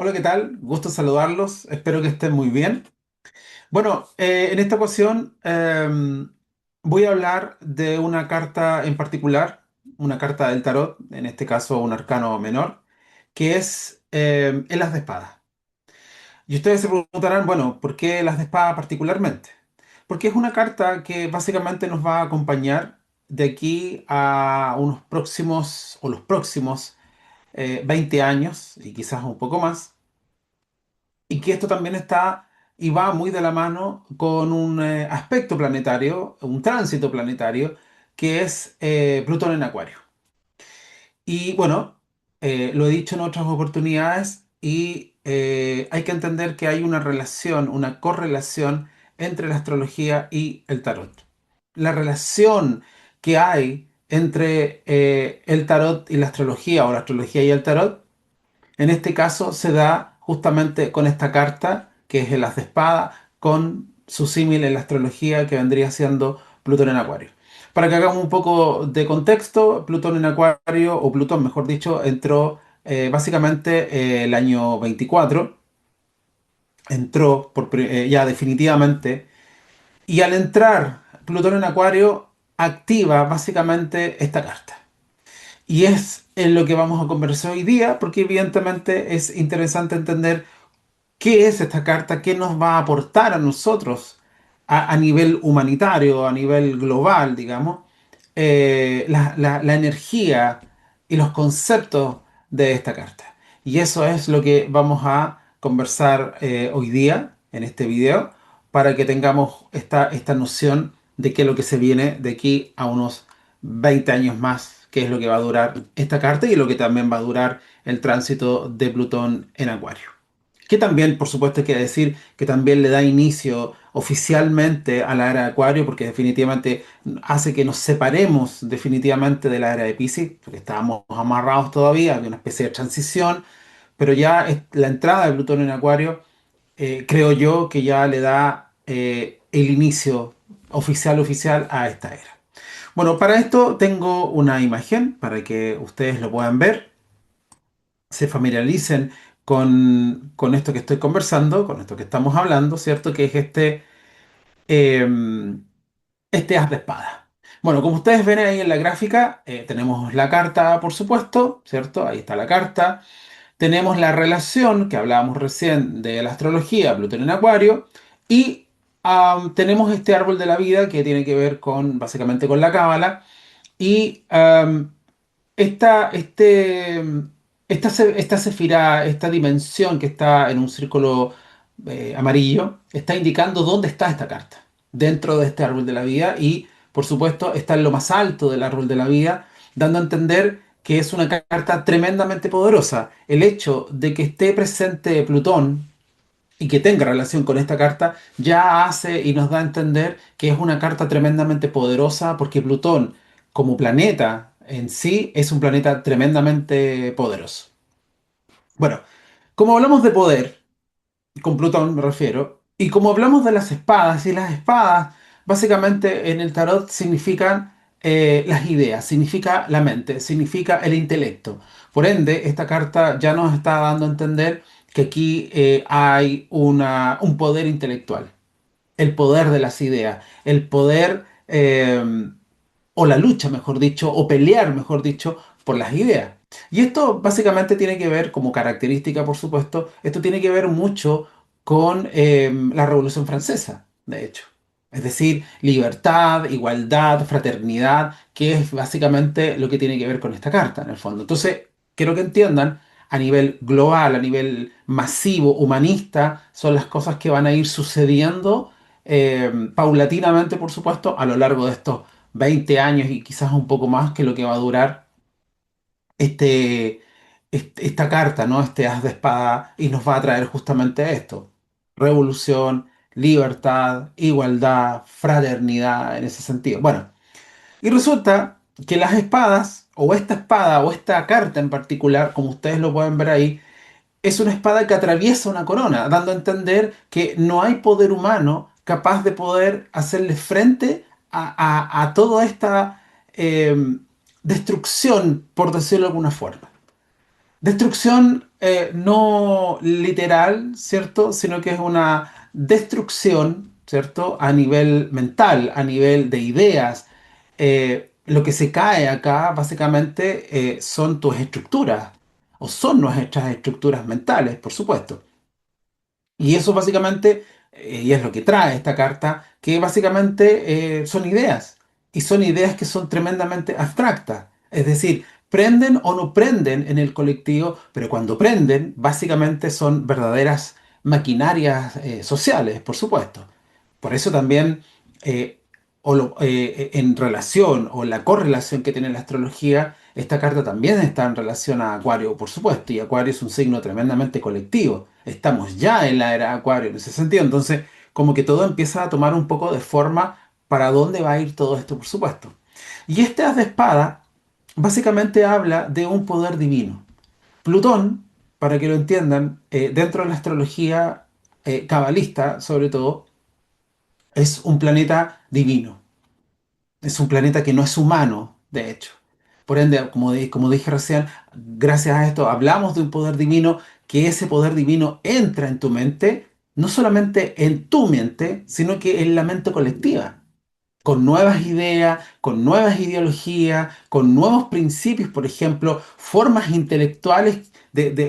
Hola, ¿qué tal? Gusto saludarlos. Espero que estén muy bien. Bueno, en esta ocasión voy a hablar de una carta en particular, una carta del tarot, en este caso un arcano menor, que es el as de espada. Y ustedes se preguntarán, bueno, ¿por qué el as de espada particularmente? Porque es una carta que básicamente nos va a acompañar de aquí a unos próximos o los próximos 20 años y quizás un poco más. Y que esto también está y va muy de la mano con un aspecto planetario, un tránsito planetario, que es Plutón en Acuario. Y bueno, lo he dicho en otras oportunidades y hay que entender que hay una relación, una correlación entre la astrología y el tarot. La relación que hay entre el tarot y la astrología o la astrología y el tarot en este caso se da justamente con esta carta, que es el as de espada, con su símil en la astrología que vendría siendo Plutón en Acuario. Para que hagamos un poco de contexto, Plutón en Acuario, o Plutón mejor dicho, entró básicamente el año 24, entró ya definitivamente, y al entrar Plutón en Acuario, activa básicamente esta carta. Y es en lo que vamos a conversar hoy día, porque evidentemente es interesante entender qué es esta carta, qué nos va a aportar a nosotros a nivel humanitario, a nivel global, digamos, la energía y los conceptos de esta carta. Y eso es lo que vamos a conversar hoy día en este video para que tengamos esta noción de qué es lo que se viene de aquí a unos 20 años más, qué es lo que va a durar esta carta y lo que también va a durar el tránsito de Plutón en Acuario. Que también, por supuesto, hay que decir que también le da inicio oficialmente a la era de Acuario, porque definitivamente hace que nos separemos definitivamente de la era de Piscis, porque estábamos amarrados todavía, había una especie de transición, pero ya la entrada de Plutón en Acuario, creo yo que ya le da el inicio oficial a esta era. Bueno, para esto tengo una imagen para que ustedes lo puedan ver, se familiaricen con esto que estoy conversando, con esto que estamos hablando, ¿cierto? Que es eh, este as de espada. Bueno, como ustedes ven ahí en la gráfica, tenemos la carta, por supuesto, ¿cierto? Ahí está la carta. Tenemos la relación que hablábamos recién de la astrología, Plutón en Acuario, y tenemos este árbol de la vida que tiene que ver con, básicamente, con la cábala. Y esta, este, esta cefirá, esta dimensión que está en un círculo amarillo, está indicando dónde está esta carta dentro de este árbol de la vida y, por supuesto, está en lo más alto del árbol de la vida, dando a entender que es una carta tremendamente poderosa. El hecho de que esté presente Plutón y que tenga relación con esta carta ya hace y nos da a entender que es una carta tremendamente poderosa porque Plutón como planeta en sí es un planeta tremendamente poderoso. Bueno, como hablamos de poder, con Plutón me refiero, y como hablamos de las espadas, y las espadas básicamente en el tarot significan las ideas, significa la mente, significa el intelecto. Por ende, esta carta ya nos está dando a entender que aquí hay un poder intelectual, el poder de las ideas, el poder o la lucha, mejor dicho, o pelear, mejor dicho, por las ideas. Y esto básicamente tiene que ver, como característica, por supuesto, esto tiene que ver mucho con la Revolución Francesa, de hecho. Es decir, libertad, igualdad, fraternidad, que es básicamente lo que tiene que ver con esta carta, en el fondo. Entonces, quiero que entiendan, a nivel global, a nivel masivo, humanista, son las cosas que van a ir sucediendo paulatinamente, por supuesto, a lo largo de estos 20 años y quizás un poco más que lo que va a durar este, esta carta, ¿no? Este as de espada y nos va a traer justamente esto. Revolución, libertad, igualdad, fraternidad en ese sentido. Bueno, y resulta que las espadas, o esta espada, o esta carta en particular, como ustedes lo pueden ver ahí, es una espada que atraviesa una corona, dando a entender que no hay poder humano capaz de poder hacerle frente a toda esta destrucción, por decirlo de alguna forma. Destrucción no literal, ¿cierto? Sino que es una destrucción, ¿cierto? A nivel mental, a nivel de ideas. Lo que se cae acá básicamente son tus estructuras, o son nuestras estructuras mentales, por supuesto. Y eso básicamente, y es lo que trae esta carta, que básicamente son ideas, y son ideas que son tremendamente abstractas. Es decir, prenden o no prenden en el colectivo, pero cuando prenden, básicamente son verdaderas maquinarias sociales, por supuesto. Por eso también, eh, en relación o la correlación que tiene la astrología, esta carta también está en relación a Acuario, por supuesto, y Acuario es un signo tremendamente colectivo. Estamos ya en la era Acuario en ese sentido, entonces como que todo empieza a tomar un poco de forma para dónde va a ir todo esto, por supuesto. Y este as de espada básicamente habla de un poder divino. Plutón, para que lo entiendan, dentro de la astrología cabalista, sobre todo, es un planeta divino. Es un planeta que no es humano, de hecho. Por ende, como dije recién, gracias a esto hablamos de un poder divino, que ese poder divino entra en tu mente, no solamente en tu mente, sino que en la mente colectiva, con nuevas ideas, con nuevas ideologías, con nuevos principios, por ejemplo, formas intelectuales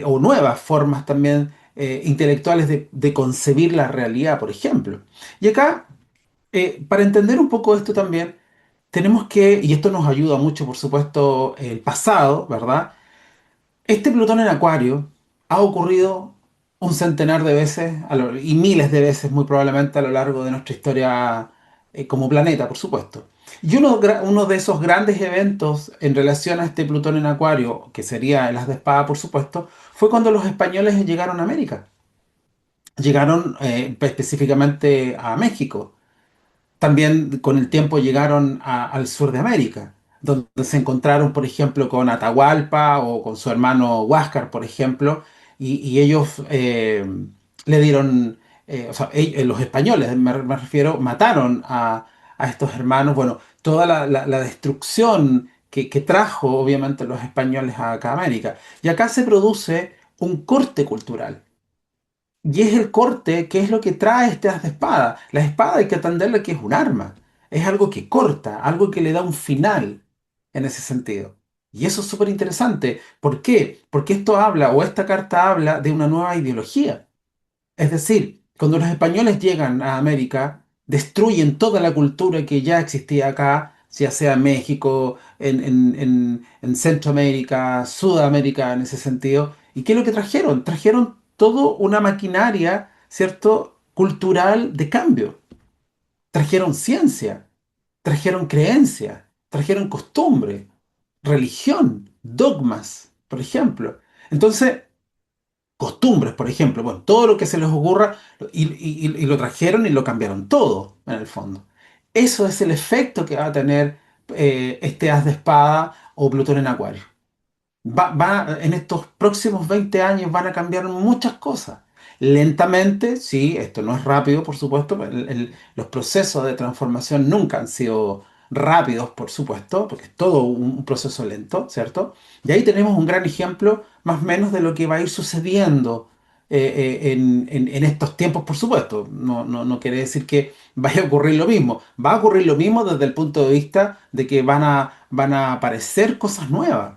o nuevas formas también intelectuales de concebir la realidad, por ejemplo. Y acá para entender un poco esto también, tenemos que, y esto nos ayuda mucho, por supuesto, el pasado, ¿verdad? Este Plutón en Acuario ha ocurrido un centenar de veces y miles de veces, muy probablemente, a lo largo de nuestra historia como planeta, por supuesto. Y uno de esos grandes eventos en relación a este Plutón en Acuario, que sería el As de Espada, por supuesto, fue cuando los españoles llegaron a América. Llegaron específicamente a México. También con el tiempo llegaron al sur de América, donde se encontraron, por ejemplo, con Atahualpa o con su hermano Huáscar, por ejemplo, y ellos le dieron, o sea, los españoles, me refiero, mataron a estos hermanos. Bueno, toda la destrucción que trajo, obviamente, los españoles acá a América. Y acá se produce un corte cultural. Y es el corte que es lo que trae este as de espada. La espada hay que entenderla que es un arma. Es algo que corta, algo que le da un final en ese sentido. Y eso es súper interesante. ¿Por qué? Porque esto habla, o esta carta habla de una nueva ideología. Es decir, cuando los españoles llegan a América, destruyen toda la cultura que ya existía acá, ya sea en México, en Centroamérica, Sudamérica, en ese sentido. ¿Y qué es lo que trajeron? Trajeron toda una maquinaria, ¿cierto?, cultural de cambio. Trajeron ciencia, trajeron creencia, trajeron costumbre, religión, dogmas, por ejemplo. Entonces, costumbres, por ejemplo, bueno, todo lo que se les ocurra y lo trajeron y lo cambiaron todo, en el fondo. Eso es el efecto que va a tener este as de espada o Plutón en Acuario. En estos próximos 20 años van a cambiar muchas cosas. Lentamente, sí, esto no es rápido, por supuesto. Los procesos de transformación nunca han sido rápidos, por supuesto, porque es todo un proceso lento, ¿cierto? Y ahí tenemos un gran ejemplo, más o menos, de lo que va a ir sucediendo en estos tiempos, por supuesto. No quiere decir que vaya a ocurrir lo mismo. Va a ocurrir lo mismo desde el punto de vista de que van a aparecer cosas nuevas,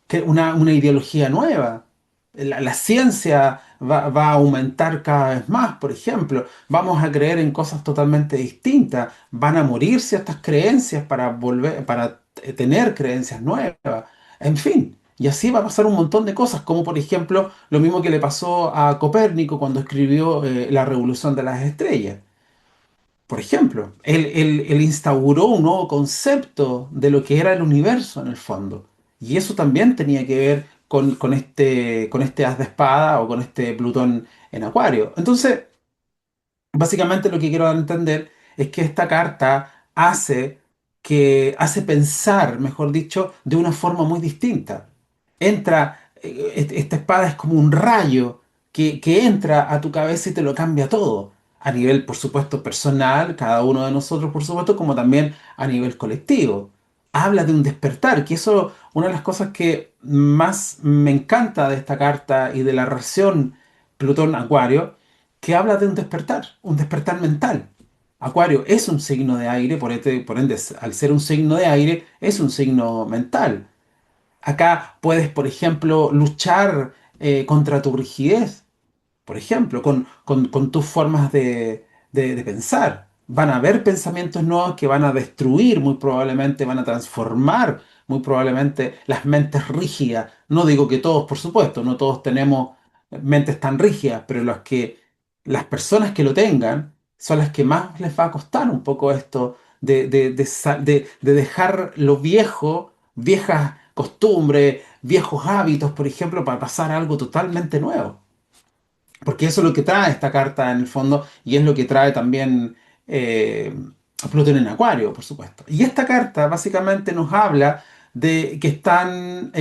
que una ideología nueva. La ciencia va a aumentar cada vez más, por ejemplo. Vamos a creer en cosas totalmente distintas. Van a morir ciertas creencias para tener creencias nuevas. En fin, y así va a pasar un montón de cosas, como por ejemplo lo mismo que le pasó a Copérnico cuando escribió La Revolución de las Estrellas. Por ejemplo, él instauró un nuevo concepto de lo que era el universo en el fondo. Y eso también tenía que ver con este as de espada o con este Plutón en Acuario. Entonces, básicamente lo que quiero dar a entender es que esta carta hace pensar, mejor dicho, de una forma muy distinta. Esta espada es como un rayo que entra a tu cabeza y te lo cambia todo. A nivel, por supuesto, personal, cada uno de nosotros, por supuesto, como también a nivel colectivo. habla de un despertar, que eso, una de las cosas que más me encanta de esta carta y de la relación Plutón-Acuario, que habla de un despertar mental. Acuario es un signo de aire, por ende, al ser un signo de aire, es un signo mental. Acá puedes, por ejemplo, luchar contra tu rigidez, por ejemplo, con tus formas de pensar. Van a haber pensamientos nuevos que van a destruir, muy probablemente, van a transformar, muy probablemente, las mentes rígidas. No digo que todos, por supuesto, no todos tenemos mentes tan rígidas, pero las personas que lo tengan son las que más les va a costar un poco esto de dejar lo viejo, viejas costumbres, viejos hábitos, por ejemplo, para pasar a algo totalmente nuevo. Porque eso es lo que trae esta carta en el fondo y es lo que trae también eh, Plutón en Acuario, por supuesto. Y esta carta básicamente nos habla de que están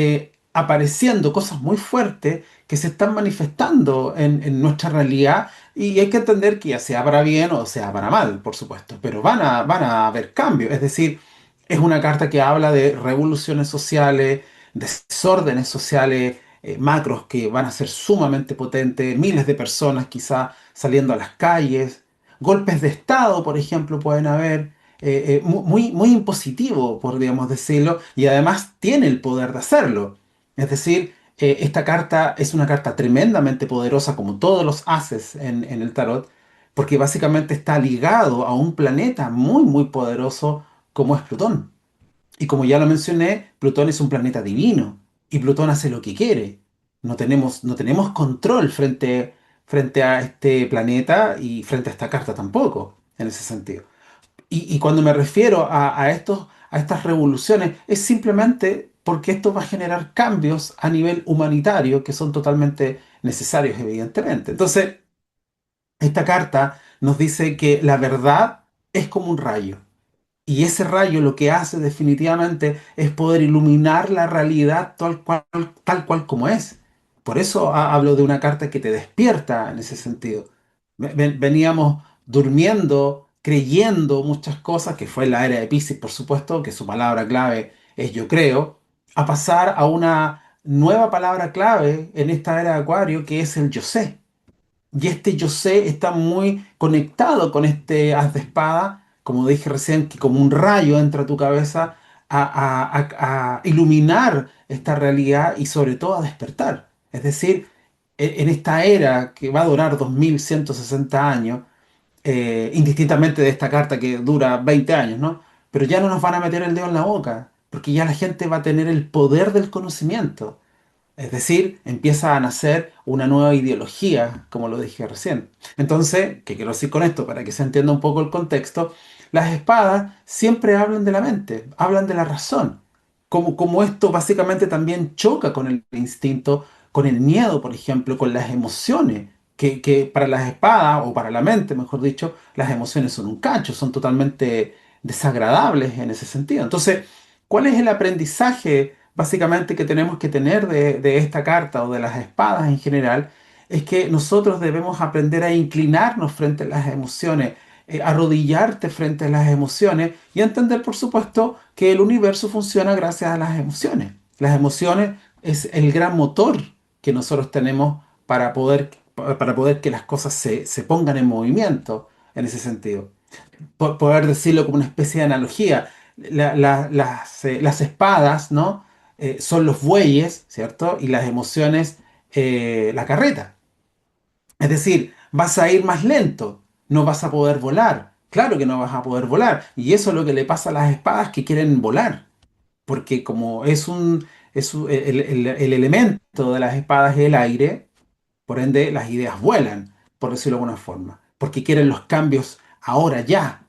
apareciendo cosas muy fuertes que se están manifestando en nuestra realidad y hay que entender que ya sea para bien o sea para mal, por supuesto, pero van a haber cambios. Es decir, es una carta que habla de revoluciones sociales, desórdenes sociales macros que van a ser sumamente potentes, miles de personas quizá saliendo a las calles, golpes de Estado, por ejemplo, pueden haber, muy impositivo, podríamos decirlo, y además tiene el poder de hacerlo. Es decir, esta carta es una carta tremendamente poderosa, como todos los haces en el tarot, porque básicamente está ligado a un planeta muy poderoso como es Plutón. Y como ya lo mencioné, Plutón es un planeta divino y Plutón hace lo que quiere. No tenemos control frente a este planeta y frente a esta carta tampoco, en ese sentido. Y cuando me refiero a estas revoluciones, es simplemente porque esto va a generar cambios a nivel humanitario que son totalmente necesarios, evidentemente. Entonces, esta carta nos dice que la verdad es como un rayo. Y ese rayo lo que hace definitivamente es poder iluminar la realidad tal cual como es. Por eso hablo de una carta que te despierta en ese sentido. Veníamos durmiendo, creyendo muchas cosas, que fue la era de Piscis, por supuesto, que su palabra clave es yo creo, a pasar a una nueva palabra clave en esta era de Acuario, que es el yo sé. Y este yo sé está muy conectado con este haz de espada, como dije recién, que como un rayo entra a tu cabeza a iluminar esta realidad y sobre todo a despertar. Es decir, en esta era que va a durar 2160 años, indistintamente de esta carta que dura 20 años, ¿no? Pero ya no nos van a meter el dedo en la boca, porque ya la gente va a tener el poder del conocimiento. Es decir, empieza a nacer una nueva ideología, como lo dije recién. Entonces, ¿qué quiero decir con esto? Para que se entienda un poco el contexto, las espadas siempre hablan de la mente, hablan de la razón. Como esto básicamente también choca con el instinto, con el miedo, por ejemplo, con las emociones, que para las espadas, o para la mente, mejor dicho, las emociones son un cacho, son totalmente desagradables en ese sentido. Entonces, ¿cuál es el aprendizaje básicamente que tenemos que tener de esta carta o de las espadas en general? Es que nosotros debemos aprender a inclinarnos frente a las emociones, arrodillarte frente a las emociones y entender, por supuesto, que el universo funciona gracias a las emociones. Las emociones es el gran motor que nosotros tenemos para poder que las cosas se pongan en movimiento en ese sentido. Poder decirlo como una especie de analogía, las espadas, ¿no? Son los bueyes, ¿cierto? Y las emociones, la carreta. Es decir, vas a ir más lento, no vas a poder volar. Claro que no vas a poder volar. Y eso es lo que le pasa a las espadas que quieren volar. Porque como el elemento de las espadas es el aire, por ende las ideas vuelan, por decirlo de alguna forma. Porque quieren los cambios ahora, ya.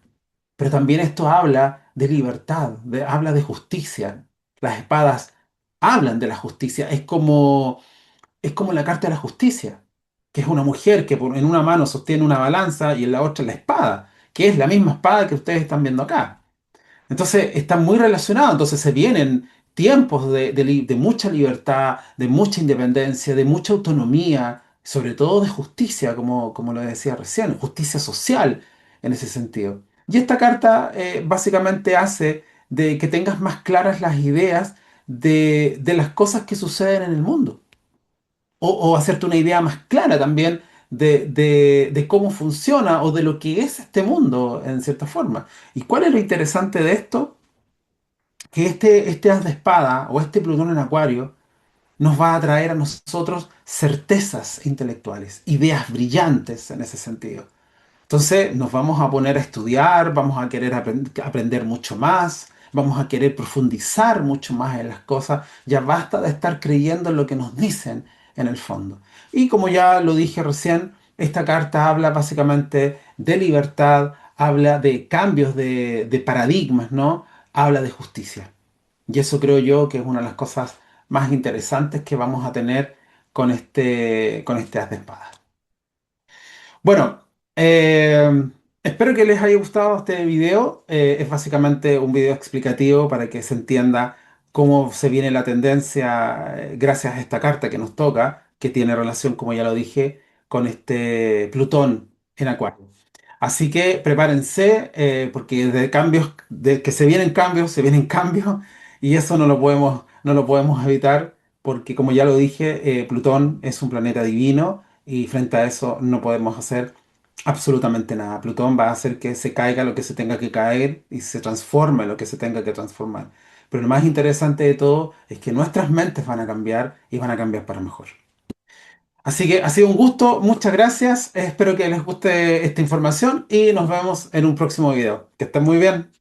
Pero también esto habla de libertad, habla de justicia. Las espadas hablan de la justicia. Es como la carta de la justicia, que es una mujer que en una mano sostiene una balanza y en la otra la espada, que es la misma espada que ustedes están viendo acá. Entonces están muy relacionados, entonces se vienen tiempos de mucha libertad, de mucha independencia, de mucha autonomía, sobre todo de justicia, como lo decía recién, justicia social en ese sentido. Y esta carta básicamente hace de que tengas más claras las ideas de las cosas que suceden en el mundo. O hacerte una idea más clara también de cómo funciona o de lo que es este mundo en cierta forma. ¿Y cuál es lo interesante de esto? Que este as de espada o este Plutón en Acuario nos va a traer a nosotros certezas intelectuales, ideas brillantes en ese sentido. Entonces nos vamos a poner a estudiar, vamos a querer aprender mucho más, vamos a querer profundizar mucho más en las cosas. Ya basta de estar creyendo en lo que nos dicen en el fondo. Y como ya lo dije recién, esta carta habla básicamente de libertad, habla de cambios de paradigmas, ¿no? Habla de justicia. Y eso creo yo que es una de las cosas más interesantes que vamos a tener con este as de espada. Bueno, espero que les haya gustado este video. Es básicamente un video explicativo para que se entienda cómo se viene la tendencia gracias a esta carta que nos toca, que tiene relación, como ya lo dije, con este Plutón en Acuario. Así que prepárense, porque de cambios, de que se vienen cambios, y eso no lo podemos evitar, porque como ya lo dije, Plutón es un planeta divino y frente a eso no podemos hacer absolutamente nada. Plutón va a hacer que se caiga lo que se tenga que caer y se transforme lo que se tenga que transformar. Pero lo más interesante de todo es que nuestras mentes van a cambiar y van a cambiar para mejor. Así que ha sido un gusto, muchas gracias. Espero que les guste esta información y nos vemos en un próximo video. Que estén muy bien.